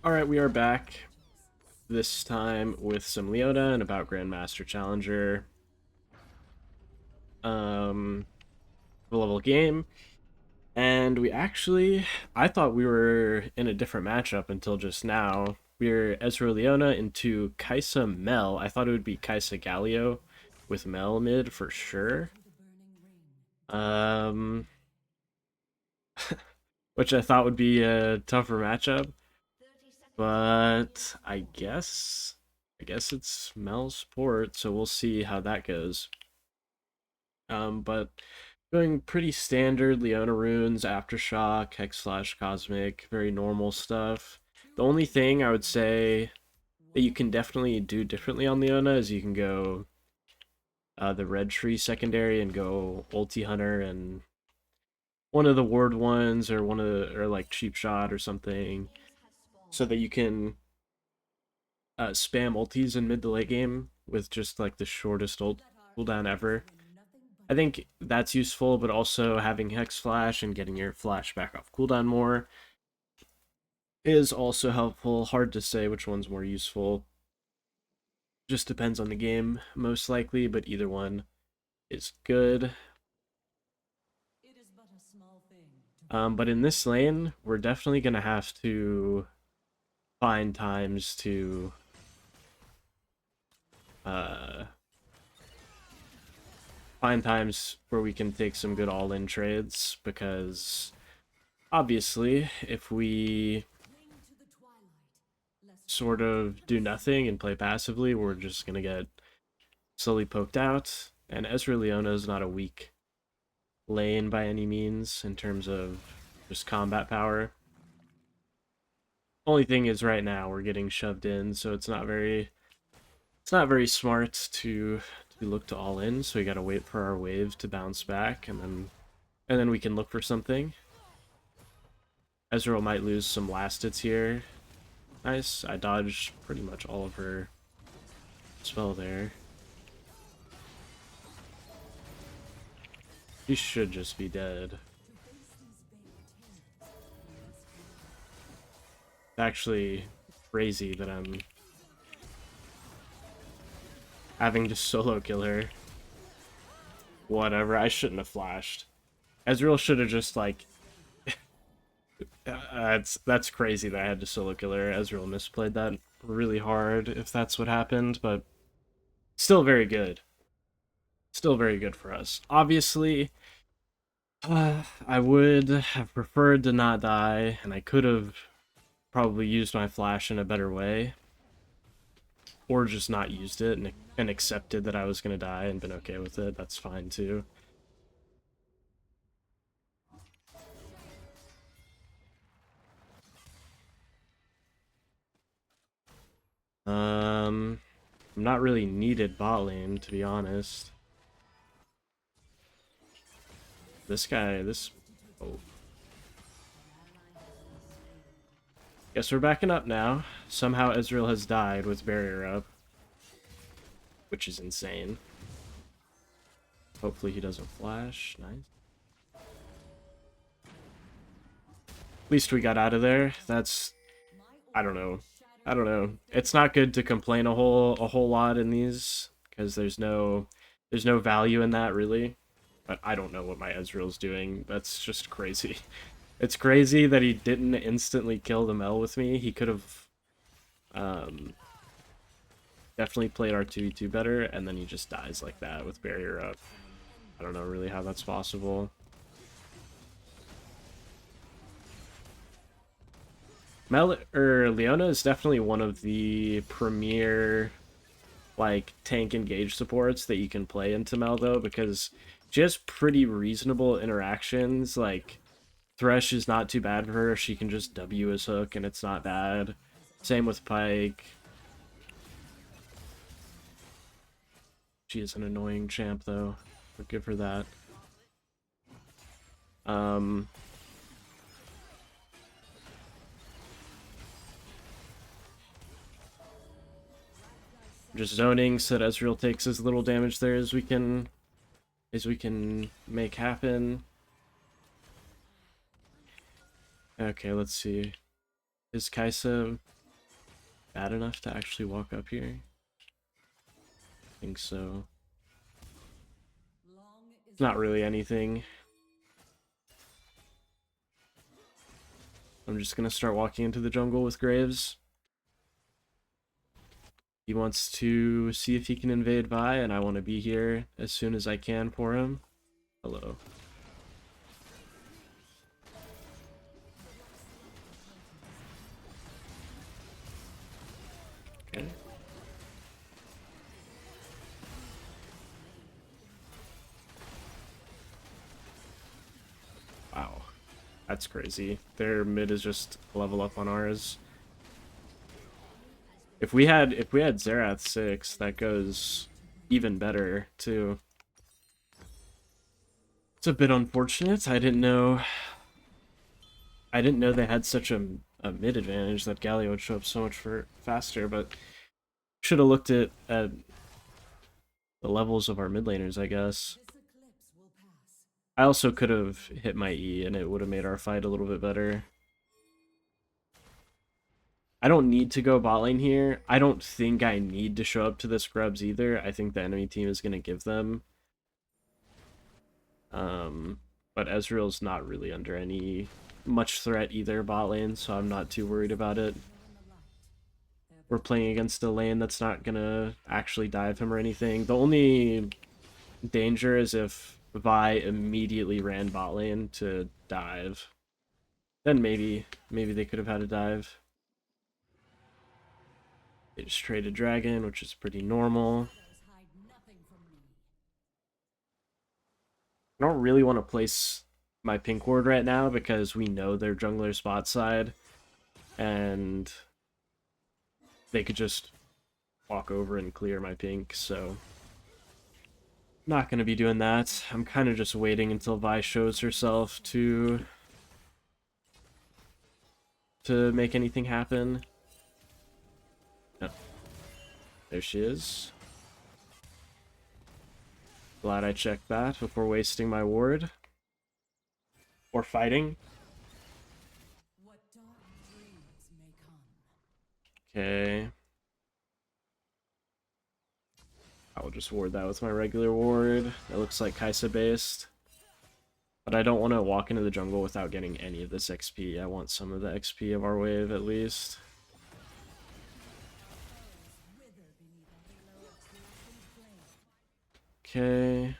Alright, we are back. This time with some Leona and about Grandmaster Challenger. Level game. And I thought we were in a different matchup until just now. We're Ezreal Leona into Kaisa Mel. I thought it would be Kaisa Galio with Mel mid for sure. Um, which I thought would be a tougher matchup. But I guess it's Mel's port, so we'll see how that goes. But going pretty standard Leona runes, Aftershock, Hex Slash Cosmic, very normal stuff. The only thing I would say that you can definitely do differently on Leona is you can go the Red Tree secondary and go Ulti Hunter and one of the ward ones or or like Cheap Shot or something, so that you can spam ultis in mid to late game with just like the shortest ult cooldown ever. I think that's useful, but also having Hex Flash and getting your flash back off cooldown more is also helpful. Hard to say which one's more useful. Just depends on the game, most likely, but either one is good. But in this lane, we're definitely going to have to find times to find times where we can take some good all-in trades, because obviously if we sort of do nothing and play passively, we're just gonna get slowly poked out. And Ezreal Leona is not a weak lane by any means in terms of just combat power. Only thing is right now we're getting shoved in, so it's not very smart to look to all in, so we gotta wait for our wave to bounce back, and then we can look for something. Ezreal might lose some last hits here. Nice, I dodged pretty much all of her spell there. He should just be dead. It's actually crazy that I'm having to solo kill her. Whatever, I shouldn't have flashed. Ezreal should have just like... that's crazy that I had to solo kill her. Ezreal misplayed that really hard if that's what happened, but still very good. Still very good for us. Obviously, I would have preferred to not die, and I could have probably used my flash in a better way. Or just not used it and accepted that I was going to die and been okay with it. That's fine too. I'm not really needed bot lane, to be honest. Oh. Guess we're backing up now. Somehow Ezreal has died with barrier up, which is insane. Hopefully he doesn't flash. Nice. At least we got out of there. That's... I don't know. It's not good to complain a whole lot in these, because there's no value in that, really. But I don't know what my Ezreal's doing. That's just crazy. It's crazy that he didn't instantly kill the Mel with me. He could have definitely played our 2v2 better, and then he just dies like that with barrier up. I don't know really how that's possible. Leona is definitely one of the premier like tank engage supports that you can play into Mel, though, because she has pretty reasonable interactions. Like Thresh is not too bad for her. She can just W his hook and it's not bad. Same with Pike. She is an annoying champ though, but good for that. Just zoning so that Ezreal takes as little damage there as we can make happen. Okay, let's see. Is Kaisa bad enough to actually walk up here? I think so. Not really anything. I'm just gonna start walking into the jungle with Graves. He wants to see if he can invade Vi, and I want to be here as soon as I can for him. Hello. Okay. Wow. That's crazy. Their mid is just a level up on ours. If we had Xerath 6, that goes even better too. It's a bit unfortunate. I didn't know they had such a mid advantage that Galio would show up so much faster, but should have looked at the levels of our mid laners, I guess. I also could have hit my E and it would have made our fight a little bit better. I don't need to go bot lane here. I don't think I need to show up to the scrubs either. I think the enemy team is going to give them. But Ezreal's not really under any much threat either bot lane, so I'm not too worried about it. We're playing against a lane that's not going to actually dive him or anything. The only danger is if Vi immediately ran bot lane to dive. Then maybe they could have had a dive. They just traded dragon, which is pretty normal. I don't really want to place my pink ward right now because we know their jungler's bot side, and they could just walk over and clear my pink, so not going to be doing that. I'm kind of just waiting until Vi shows herself to make anything happen. Oh, there she is. Glad I checked that before wasting my ward. Or fighting. Okay. I will just ward that with my regular ward. That looks like Kaisa based. But I don't want to walk into the jungle without getting any of this XP. I want some of the XP of our wave at least. Okay.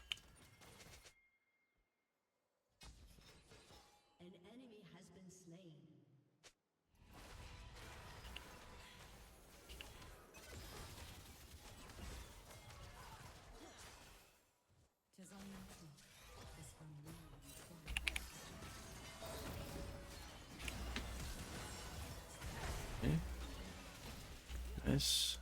Nice.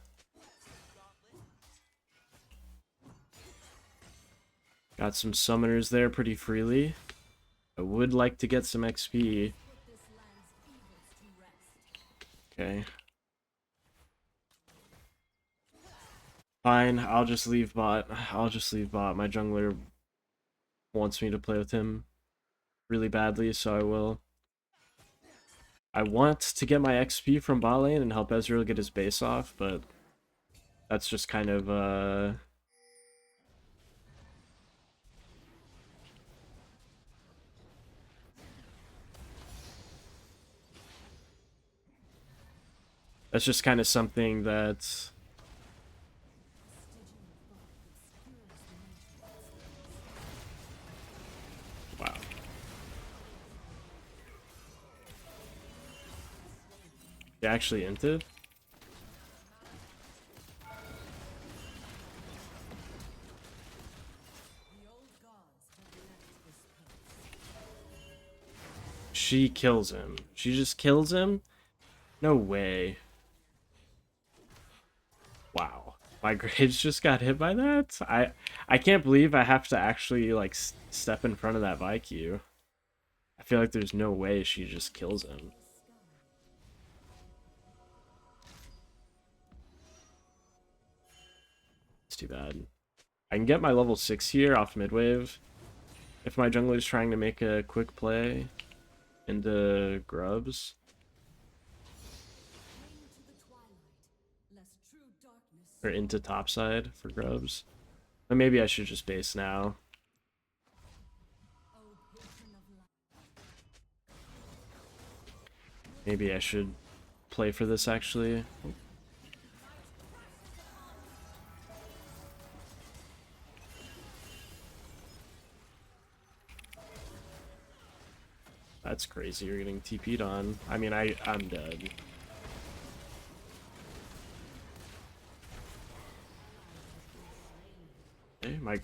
Got some summoners there pretty freely. I would like to get some XP. Okay. Fine, I'll just leave bot. I'll just leave bot. My jungler wants me to play with him really badly, so I will. I want to get my XP from bot lane and help Ezreal get his base off, but that's just kind of that's just kind of something that wow. He actually inted? She kills him. She just kills him? No way. Wow. My Graves just got hit by that? I can't believe I have to actually like step in front of that VQ. I feel like there's no way she just kills him. It's too bad. I can get my level 6 here off midwave if my jungler is trying to make a quick play into grubs. Or into topside for grubs. But maybe I should just base now. Maybe I should play for this actually. That's crazy, you're getting TP'd on. I mean, I'm dead. Okay, my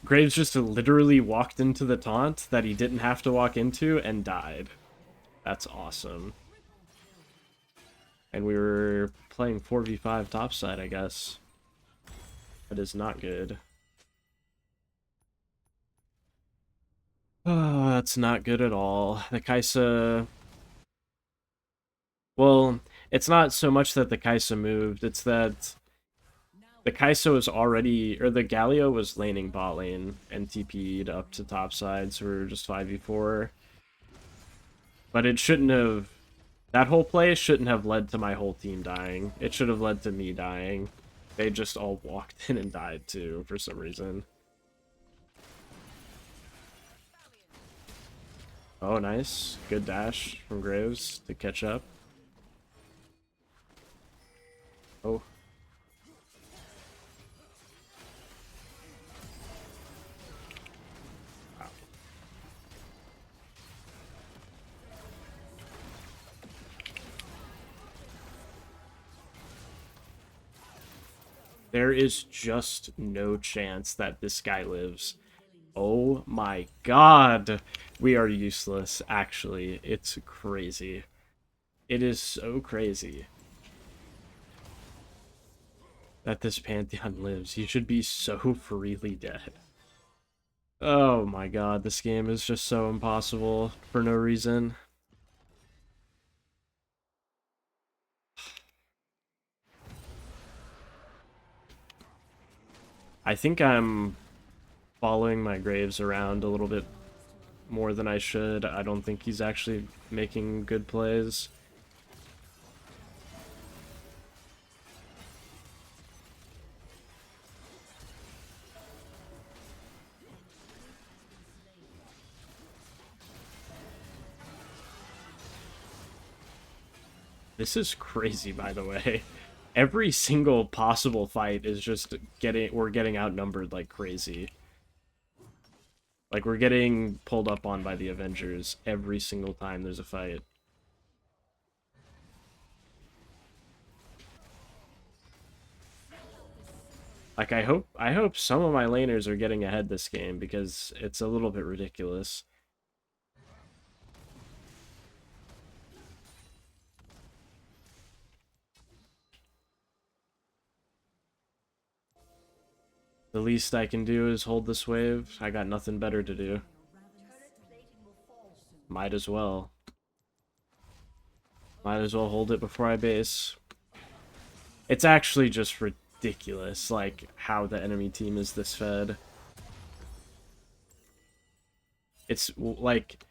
Graves just literally walked into the taunt that he didn't have to walk into and died. That's awesome. And we were playing 4v5 topside, I guess. That is not good. Oh, that's not good at all. The Kai'Sa... Well, it's not so much that the Kai'Sa moved, it's that the Kai'Sa was already... Or the Galio was laning bot lane and TP'd up to topside, so we were just 5v4. But it shouldn't have... That whole play shouldn't have led to my whole team dying. It should have led to me dying. They just all walked in and died too, for some reason. Oh, nice. Good dash from Graves to catch up. Oh. Wow. There is just no chance that this guy lives. Oh my god. We are useless, actually. It's crazy. It is so crazy that this Pantheon lives. He should be so freely dead. Oh my god, this game is just so impossible for no reason. I think I'm following my Graves around a little bit more than I should. I don't think he's actually making good plays. This is crazy, by the way. Every single possible fight is just we're getting outnumbered like crazy. Like, we're getting pulled up on by the Avengers every single time there's a fight. Like, I hope some of my laners are getting ahead this game, because it's a little bit ridiculous. The least I can do is hold this wave. I got nothing better to do. Might as well. Might as well hold it before I base. It's actually just ridiculous, like, how the enemy team is this fed. It's, like...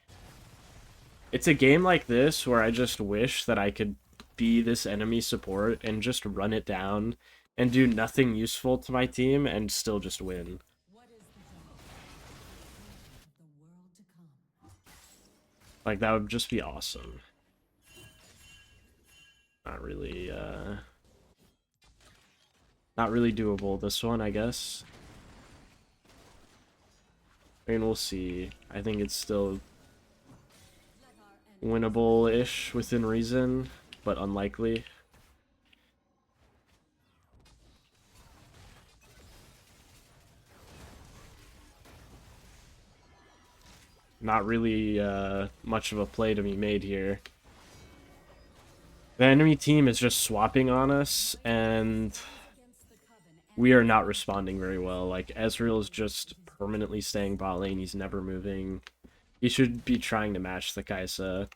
It's a game like this where I just wish that I could be this enemy support and just run it down and do nothing useful to my team and still just win. Like, that would just be awesome. Not really, not really doable, this one, I guess. I mean, we'll see. I think it's still winnable-ish within reason, but unlikely. Not really much of a play to be made here. The enemy team is just swapping on us, and we are not responding very well. Like, Ezreal is just permanently staying bot lane. He's never moving. He should be trying to match the Kai'Sa.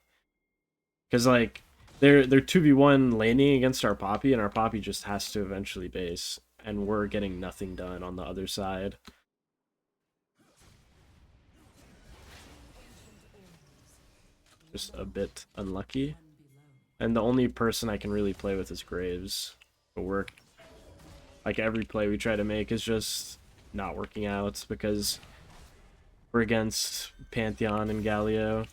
Because, like, they're 2v1 laning against our Poppy, and our Poppy just has to eventually base. And we're getting nothing done on the other side. Just a bit unlucky. And the only person I can really play with is Graves. But like every play we try to make is just not working out because we're against Pantheon and Galio.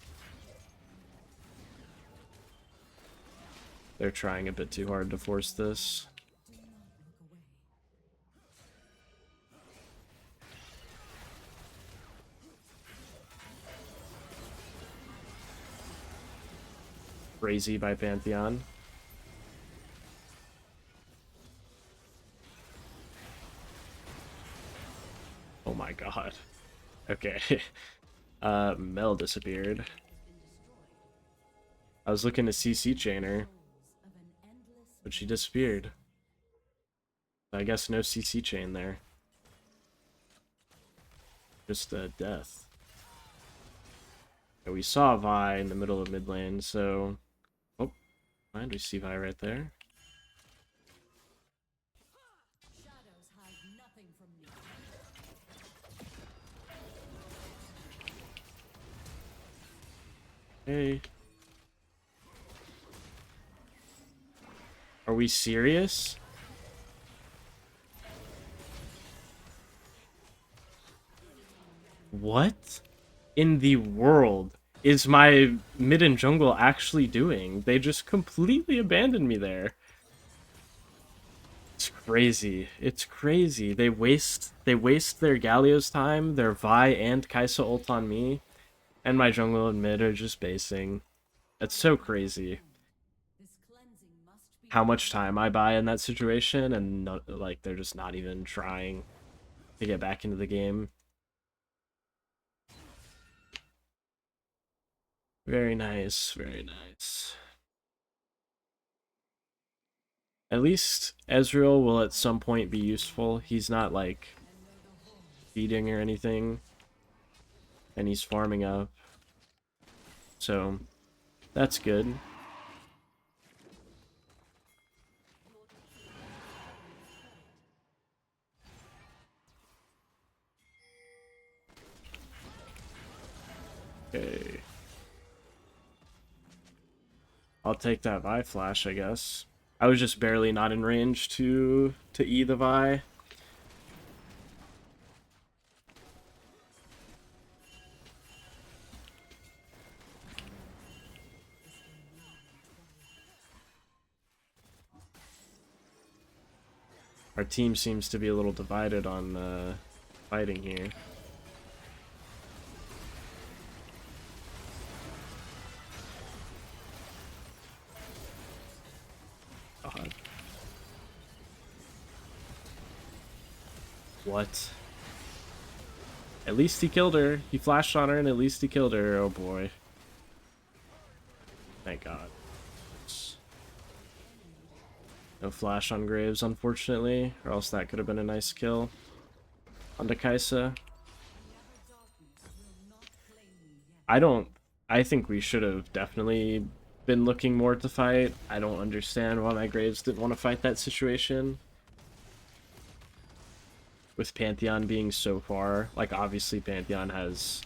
They're trying a bit too hard to force this. Crazy by Pantheon. Oh my god. Okay. Mel disappeared. I was looking to CC chain her, but she disappeared. I guess no CC chain there. Just a death. And we saw Vi in the middle of mid lane, so... Oh, mind we see Vi right there. Hey. Are we serious? What in the world is my mid and jungle actually doing? They just completely abandoned me there. It's crazy. It's crazy. They waste their Galio's time, their Vi and Kai'Sa ult on me, and my jungle and mid are just basing. It's so crazy how much time I buy in that situation, and not, like they're just not even trying to get back into the game. Very nice, very nice. At least Ezreal will at some point be useful. He's not like feeding or anything, and he's farming up, so that's good. Okay. I'll take that Vi flash, I guess. I was just barely not in range to E the Vi. Our team seems to be a little divided on fighting here. God. What? At least he killed her. He flashed on her and at least he killed her. Oh boy. Thank God. No flash on Graves, unfortunately, or else that could have been a nice kill onto Kai'Sa. I think we should have definitely been looking more to fight. I don't understand why my Graves didn't want to fight that situation. With Pantheon being so far, like obviously Pantheon has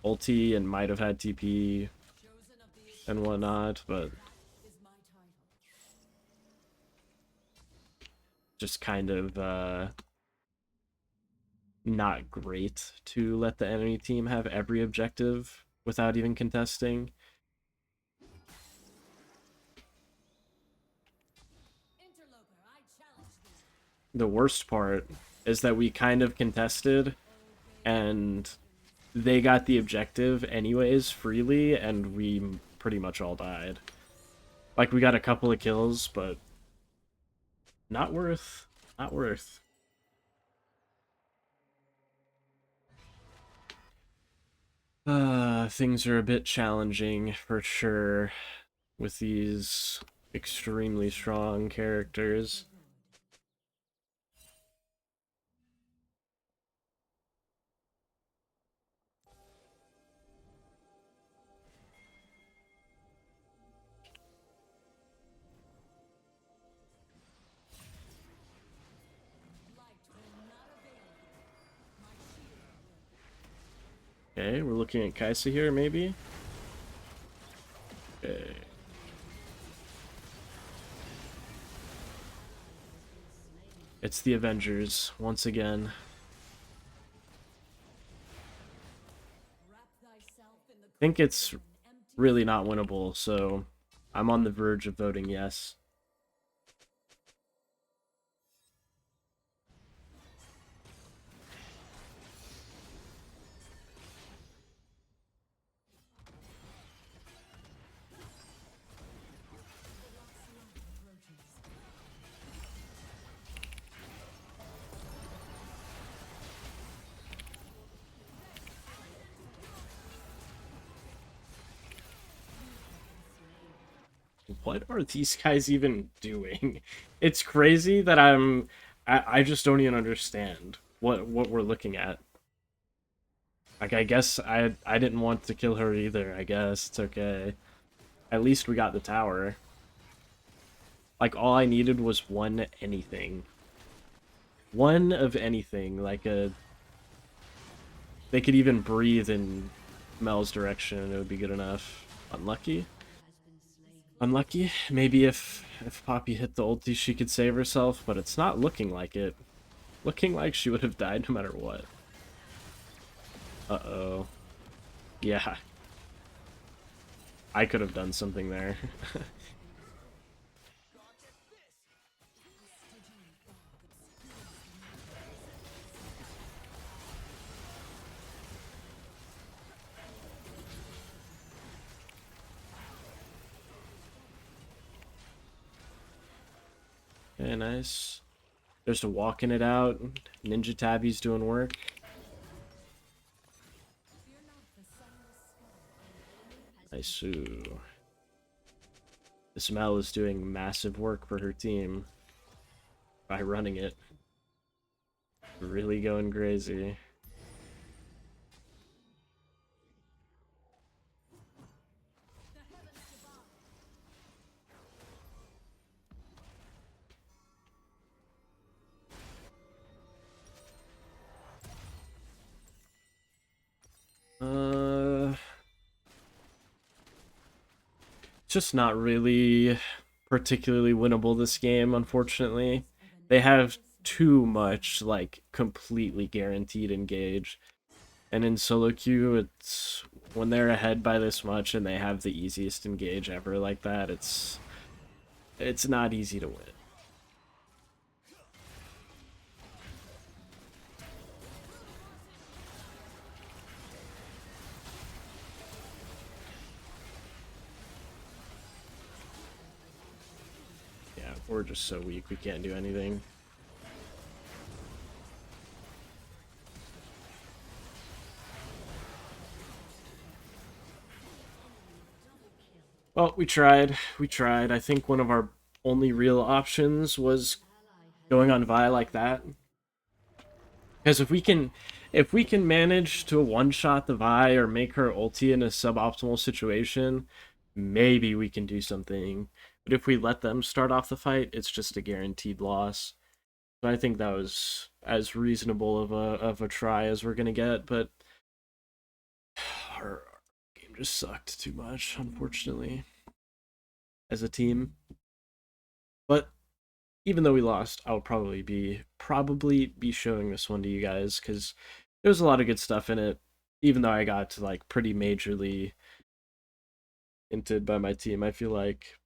ulti and might have had TP and whatnot, but just kind of not great to let the enemy team have every objective without even contesting. The worst part is that we kind of contested and they got the objective anyways freely and we pretty much all died. Like we got a couple of kills, but not worth. Not worth. Things are a bit challenging for sure with these extremely strong characters. Okay, we're looking at Kai'Sa here, maybe? Okay. It's the Avengers once again. I think it's really not winnable, so I'm on the verge of voting yes. What are these guys even doing? It's crazy that I just don't even understand what we're looking at. Like, I guess I didn't want to kill her either. I guess it's okay. At least we got the tower. Like, all I needed was one anything. One of anything. Like, they could even breathe in Mel's direction and it would be good enough. Unlucky? Unlucky? Maybe if Poppy hit the ulti she could save herself, but it's not looking like it. Looking like she would have died no matter what. Uh-oh. Yeah. I could have done something there. Okay, nice. Just walking it out. Ninja Tabby's doing work. Nice. Ooh. This Mel is doing massive work for her team by running it. Really going crazy. Just not really particularly winnable this game, unfortunately. They have too much, like, completely guaranteed engage. And in solo queue, it's when they're ahead by this much and they have the easiest engage ever like that, it's not easy to win. Yeah, we're just so weak, we can't do anything. Well, we tried. We tried. I think one of our only real options was going on Vi like that. Because if we can manage to one-shot the Vi or make her ulti in a suboptimal situation, maybe we can do something. But if we let them start off the fight, it's just a guaranteed loss. So I think that was as reasonable of a try as we're gonna get, but our game just sucked too much, unfortunately, as a team. But even though we lost, I'll probably be showing this one to you guys because there's a lot of good stuff in it. Even though I got to like pretty majorly hinted by my team, I feel like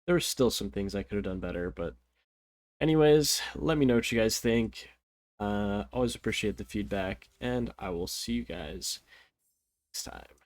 there were still some things I could have done better. But anyways, let me know what you guys think. Always appreciate the feedback, and I will see you guys next time.